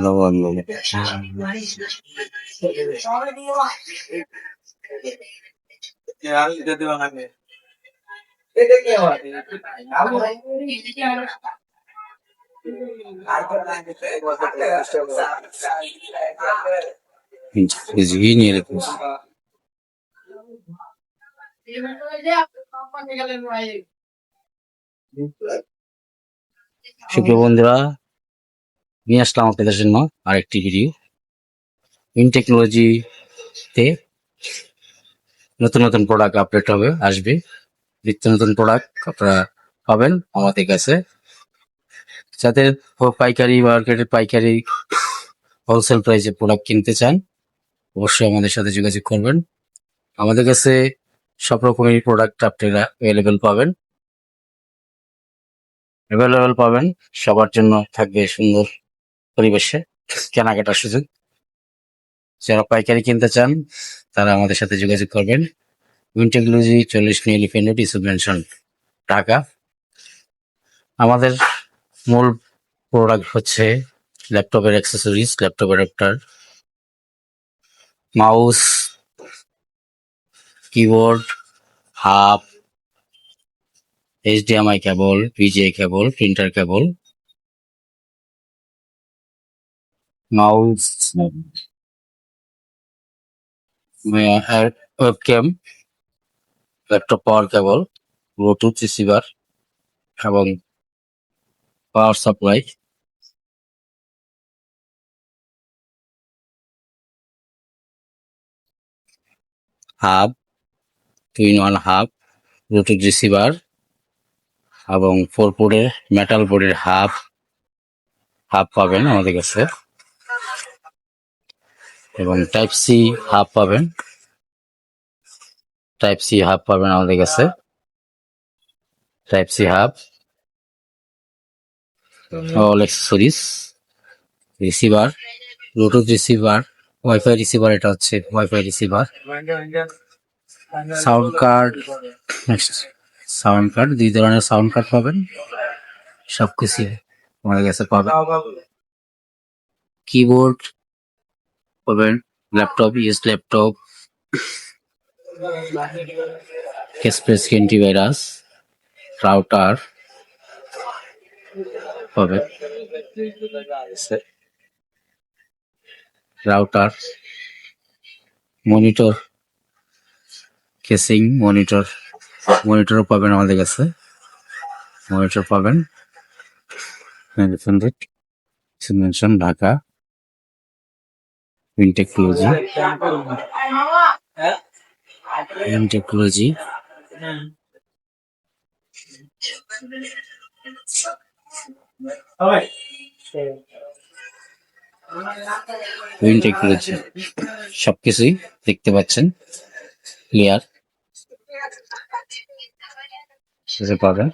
লবণ ঘি নিয়ে রেখেছি। সুপ্রিয় বন্ধুরা, নিয়ে আসলাম আপনাদের জন্য আরেকটি ভিডিও। ইন টেকনোলজিতে নতুন নতুন প্রোডাক্ট আপডেট আসবে। নিত্য নতুন প্রোডাক্ট আপনারা পাবেন আমাদের কাছে। যাদের পাইকারি মার্কেটে পাইকারি হোলসেল প্রাইসে প্রোডাক্ট কিনতে চান, অবশ্যই আমাদের সাথে যোগাযোগ করবেন। আমাদের কাছে সব রকমের প্রোডাক্ট আপনারা অ্যাভেলেবেল পাবেন। সবার জন্য থাকবে সুন্দর পরিবেশে কেনাকাটার সুযোগ। যারা পাইকারি কিনতে চান তারা আমাদের সাথে যোগাযোগ করবেন। Win technology 40 new elephant road, Yusuf mansion, Dhaka. আমাদের মূল প্রোডাক্ট হচ্ছে ল্যাপটপের accessories, laptop adapter, mouse, keyboard, hub, HDMI কেবল, VGA কেবল, প্রিন্টার কেবল, মাউস, ওয়েবক্যাম, ল্যাপটপ পাওয়ার কেবল, ব্লুটুথ রিসিভার এবং power supply, hub, 2-in-1 hub, Bluetooth receiver এবং 4 পোর্টের মেটাল বোর্ডের হাব পাবেন আমাদের কাছে, এবং টাইপ সি হাব পাবেন আমাদের কাছে। Type C hub, all accessories, receiver, Bluetooth receiver, WiFi receiver, এটা হচ্ছে ওয়াইফাই রিসিভার, সাউন্ড কার্ড, 2 ধরনের সাউন্ড কার্ড পাবেন, সবকিছু আমাদের কাছে পাবেন। কিবোর্ড পাবেন, ল্যাপটপ, ল্যাপটপ, কাসপেরস্কি অ্যান্টিভাইরাস, রাউটার পাবেন, মনিটর, কেসিং, মনিটরও পাবেন আমাদের কাছে। মনিটর পাবেন Dhaka, win technology. Win technology সবকিছুই দেখতে পাচ্ছেন ক্লিয়ার পাবেন।